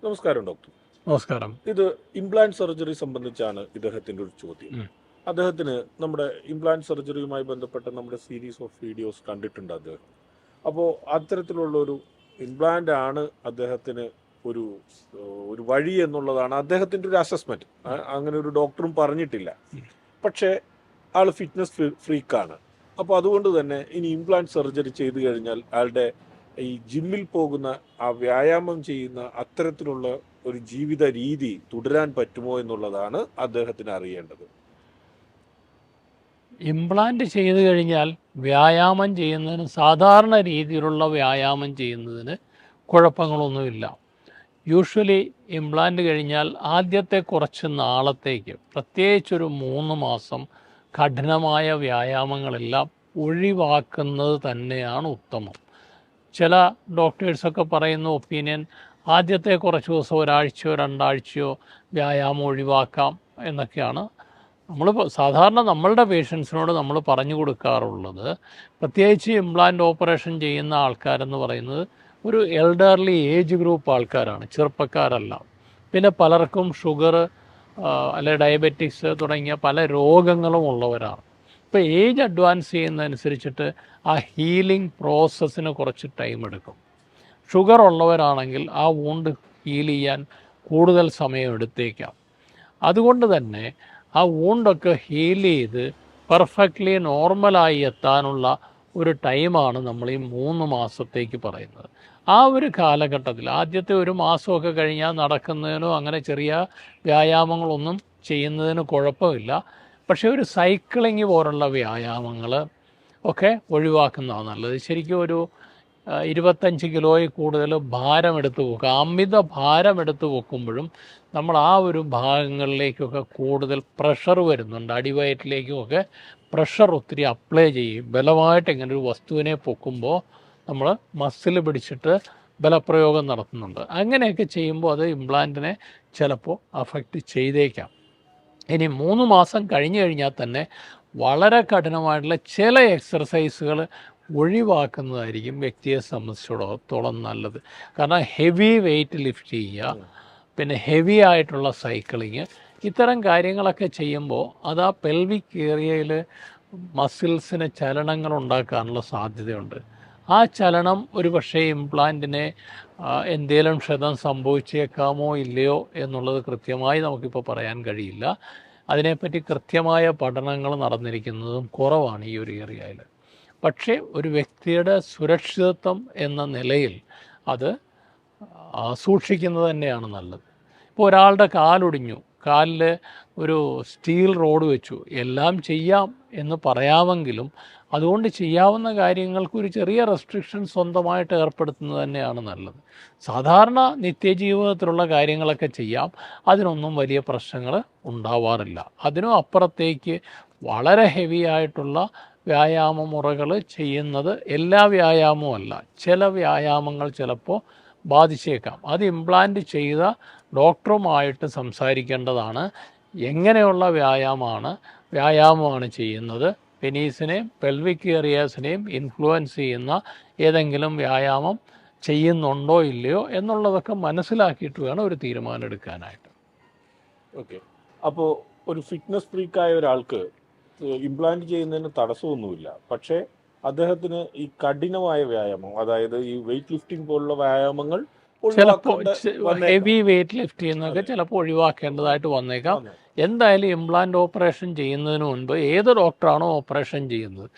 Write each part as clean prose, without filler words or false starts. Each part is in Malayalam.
നമസ്കാരം ഡോക്ടർ. നമസ്കാരം. ഇത് ഇംപ്ലാന്റ് സർജറി സംബന്ധിച്ചാണ് ഇദ്ദേഹത്തിൻ്റെ ഒരു ചോദ്യം. അദ്ദേഹത്തിന് നമ്മുടെ ഇംപ്ലാന്റ് സർജറിയുമായി ബന്ധപ്പെട്ട നമ്മുടെ സീരീസ് ഓഫ് വീഡിയോസ് കണ്ടിട്ടുണ്ട് അദ്ദേഹം. അപ്പോൾ അത്തരത്തിലുള്ള ഒരു ഇംപ്ലാന്റ് ആണ് അദ്ദേഹത്തിന് ഒരു ഒരു വഴി എന്നുള്ളതാണ് അദ്ദേഹത്തിൻ്റെ ഒരു അസസ്മെൻറ്റ്. അങ്ങനെ ഒരു ഡോക്ടറും പറഞ്ഞിട്ടില്ല. പക്ഷേ ആൾ ഫിറ്റ്നസ് ഫ്രീക്കാണ്. അപ്പോൾ അതുകൊണ്ട് തന്നെ ഇനി ഇംപ്ലാന്റ് സർജറി ചെയ്തു കഴിഞ്ഞാൽ ആളുടെ ഈ ജിമ്മിൽ പോകുന്ന ആ വ്യായാമം ചെയ്യുന്ന അത്തരത്തിലുള്ള ഒരു ജീവിത രീതി തുടരാൻ പറ്റുമോ എന്നുള്ളതാണ് അദ്ദേഹത്തിന് അറിയേണ്ടത്. ഇംപ്ലാന്റ് ചെയ്തു കഴിഞ്ഞാൽ വ്യായാമം ചെയ്യുന്നതിന് സാധാരണ രീതിയിലുള്ള വ്യായാമം ചെയ്യുന്നതിന് കുഴപ്പങ്ങളൊന്നുമില്ല. യൂഷ്വലി ഇംപ്ലാന്റ് കഴിഞ്ഞാൽ ആദ്യത്തെ കുറച്ച് നാളത്തേക്ക് പ്രത്യേകിച്ചൊരു 3 മാസം കഠിനമായ വ്യായാമങ്ങളെല്ലാം ഒഴിവാക്കുന്നത് തന്നെയാണ് ഉത്തമം. ചില ഡോക്ടേഴ്സൊക്കെ പറയുന്ന ഒപ്പീനിയൻ ആദ്യത്തെ കുറച്ച് ദിവസം ഒരാഴ്ചയോ 2 ആഴ്ചയോ വ്യായാമം ഒഴിവാക്കാം എന്നൊക്കെയാണ്. സാധാരണ നമ്മളുടെ പേഷ്യൻസിനോട് നമ്മൾ പറഞ്ഞു കൊടുക്കാറുള്ളത്, പ്രത്യേകിച്ച് ഇംപ്ലാന്റ് ഓപ്പറേഷൻ ചെയ്യുന്ന ആൾക്കാരെന്ന് പറയുന്നത് ഒരു എൽഡർലി ഏജ് ഗ്രൂപ്പ് ആൾക്കാരാണ്, ചെറുപ്പക്കാരല്ല. പിന്നെ പലർക്കും ഷുഗർ അല്ലെ ഡയബറ്റിക്സ് തുടങ്ങിയ പല രോഗങ്ങളും ഉള്ളവരാണ്. ഇപ്പോൾ ഏജ് അഡ്വാൻസ് ചെയ്യുന്നതനുസരിച്ചിട്ട് ആ ഹീലിംഗ് പ്രോസസ്സിന് കുറച്ച് ടൈം എടുക്കും. ഷുഗർ ഉള്ളവരാണെങ്കിൽ ആ വൂണ്ട് ഹീൽ ചെയ്യാൻ കൂടുതൽ സമയം എടുത്തേക്കാം. അതുകൊണ്ട് തന്നെ ആ വൂണ്ടൊക്കെ ഹീൽ ചെയ്ത് പെർഫെക്റ്റ്ലി നോർമലായി എത്താനുള്ള ഒരു ടൈമാണ് നമ്മൾ ഈ 3 മാസത്തേക്ക് പറയുന്നത്. ആ ഒരു കാലഘട്ടത്തിൽ ആദ്യത്തെ 1 മാസമൊക്കെ കഴിഞ്ഞാൽ നടക്കുന്നതിനോ അങ്ങനെ ചെറിയ വ്യായാമങ്ങളൊന്നും ചെയ്യുന്നതിന് കുഴപ്പമില്ല. പക്ഷേ ഒരു സൈക്ലിങ് പോലുള്ള വ്യായാമങ്ങൾ ഒക്കെ ഒഴിവാക്കുന്നതാണ് നല്ലത്. ശരിക്കും ഒരു 25 കിലോയിൽ കൂടുതൽ ഭാരമെടുത്ത് വെക്കുക, അമിത ഭാരമെടുത്ത് വെക്കുമ്പോഴും നമ്മൾ ആ ഒരു ഭാഗങ്ങളിലേക്കൊക്കെ കൂടുതൽ പ്രഷർ വരുന്നുണ്ട്. അടിവയറ്റിലേക്കുമൊക്കെ പ്രഷർ ഒത്തിരി അപ്ലൈ ചെയ്യും. ബലമായിട്ട് ഇങ്ങനെ ഒരു വസ്തുവിനെ പൊക്കുമ്പോൾ നമ്മൾ മസിൽ പിടിച്ചിട്ട് ബലപ്രയോഗം നടത്തുന്നുണ്ട്. അങ്ങനെയൊക്കെ ചെയ്യുമ്പോൾ അത് ഇംപ്ലാന്റിനെ ചിലപ്പോൾ അഫക്റ്റ് ചെയ്തേക്കാം. ഇനി 3 മാസം കഴിഞ്ഞ് കഴിഞ്ഞാൽ തന്നെ വളരെ കഠിനമായിട്ടുള്ള ചില എക്സർസൈസുകൾ ഒഴിവാക്കുന്നതായിരിക്കും വ്യക്തിയെ സംബന്ധിച്ചിടത്തോളം നല്ലത്. കാരണം ഹെവി വെയിറ്റ് ലിഫ്റ്റ് ചെയ്യുക, പിന്നെ ഹെവി ആയിട്ടുള്ള സൈക്ലിങ്, ഇത്തരം കാര്യങ്ങളൊക്കെ ചെയ്യുമ്പോൾ അത് ആ പെൽവിക് ഏരിയയിൽ മസിൽസിന് ചലനങ്ങൾ ഉണ്ടാക്കാനുള്ള സാധ്യതയുണ്ട്. ആ ചലനം ഒരു പക്ഷേ ഇംപ്ലാന്റിനെ എന്തെങ്കിലും ക്ഷതം സംഭവിച്ചേക്കാമോ ഇല്ലയോ എന്നുള്ളത് കൃത്യമായി നമുക്കിപ്പോൾ പറയാൻ കഴിയില്ല. അതിനെപ്പറ്റി കൃത്യമായ പഠനങ്ങൾ നടന്നിരിക്കുന്നതും കുറവാണ് ഈ ഒരു ഏരിയയിൽ. പക്ഷേ ഒരു വ്യക്തിയുടെ സുരക്ഷിതത്വം എന്ന നിലയിൽ അത് സൂക്ഷിക്കുന്നത് തന്നെയാണ് നല്ലത്. ഇപ്പോൾ ഒരാളുടെ കാലൊടിഞ്ഞു, കാലിൽ ഒരു സ്റ്റീൽ റോഡ് വെച്ചു, എല്ലാം ചെയ്യാം എന്ന് പറയാമെങ്കിലും അതുകൊണ്ട് ചെയ്യാവുന്ന കാര്യങ്ങൾക്ക് ഒരു ചെറിയ റെസ്ട്രിക്ഷൻ സ്വന്തമായിട്ട് ഏർപ്പെടുത്തുന്നത് തന്നെയാണ് നല്ലത്. സാധാരണ നിത്യജീവിതത്തിലുള്ള കാര്യങ്ങളൊക്കെ ചെയ്യാം, അതിനൊന്നും വലിയ പ്രശ്നങ്ങൾ ഉണ്ടാവാറില്ല. അതിനും അപ്പുറത്തേക്ക് വളരെ ഹെവി ആയിട്ടുള്ള വ്യായാമ മുറകൾ ചെയ്യുന്നത് എല്ലാ വ്യായാമവും അല്ല, ചില വ്യായാമങ്ങൾ ചിലപ്പോൾ ബാധിച്ചേക്കാം. അത് ഇംപ്ലാന്റ് ചെയ്ത ഡോക്ടറുമായിട്ട് സംസാരിക്കേണ്ടതാണ്. എങ്ങനെയുള്ള വ്യായാമമാണ് ചെയ്യുന്നത്, പെനീസിനെയും പെൽവിക് ഏരിയാസിനെയും ഇൻഫ്ലുവൻസ് ചെയ്യുന്ന ഏതെങ്കിലും വ്യായാമം ചെയ്യുന്നുണ്ടോ ഇല്ലയോ എന്നുള്ളതൊക്കെ മനസ്സിലാക്കിയിട്ട് വേണം ഒരു തീരുമാനം എടുക്കാനായിട്ട്. ഓക്കെ. അപ്പോൾ ഒരു ഫിറ്റ്നസ് ഫ്രീക്കായ ഒരാൾക്ക് ഇംപ്ലാന്റ് ചെയ്യുന്നതിന് തടസ്സമൊന്നുമില്ല. പക്ഷേ അദ്ദേഹത്തിന് ഈ കഠിനമായ വ്യായാമം, അതായത് ഈ വെയിറ്റ് ലിഫ്റ്റിംഗ് പോലുള്ള വ്യായാമങ്ങൾ ചിലപ്പോൾ ഹെവി വെയിറ്റ് ലിഫ്റ്റ് ചെയ്യുന്നതൊക്കെ ചിലപ്പോൾ ഒഴിവാക്കേണ്ടതായിട്ട് വന്നേക്കാം. എന്തായാലും ഇംപ്ലാന്റ് ഓപ്പറേഷൻ ചെയ്യുന്നതിന് മുൻപ് ഏത് ഡോക്ടറാണോ ഓപ്പറേഷൻ ചെയ്യുന്നത്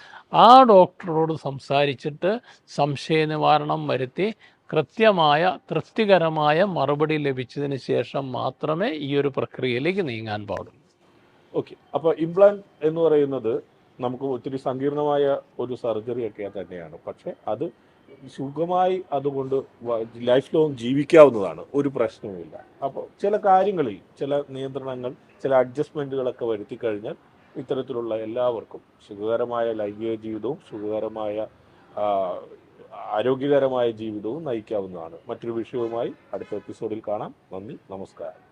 ആ ഡോക്ടറോട് സംസാരിച്ചിട്ട് സംശയ നിവാരണം വരുത്തി കൃത്യമായ തൃപ്തികരമായ മറുപടി ലഭിച്ചതിന് ശേഷം മാത്രമേ ഈ ഒരു പ്രക്രിയയിലേക്ക് നീങ്ങാൻ പാടുള്ളൂ. ഓക്കെ. അപ്പോൾ ഇംപ്ലാന്റ് എന്ന് പറയുന്നത് നമുക്ക് ഒത്തിരി സങ്കീർണമായ ഒരു സർജറി ഒക്കെ തന്നെയാണ്. പക്ഷേ അത് സുഖമായി അതുകൊണ്ട് ലൈഫ് ലോങ് ജീവിക്കാവുന്നതാണ്, ഒരു പ്രശ്നവുമില്ല. അപ്പോൾ ചില കാര്യങ്ങളിൽ ചില നിയന്ത്രണങ്ങൾ, ചില അഡ്ജസ്റ്റ്മെൻറ്റുകളൊക്കെ വരുത്തി കഴിഞ്ഞാൽ ഇത്തരത്തിലുള്ള എല്ലാവർക്കും സുഖകരമായ ലൈംഗിക ജീവിതവും സുഖകരമായ ആരോഗ്യകരമായ ജീവിതവും നയിക്കാവുന്നതാണ്. മറ്റൊരു വിഷയവുമായി അടുത്ത എപ്പിസോഡിൽ കാണാം. നന്ദി, നമസ്കാരം.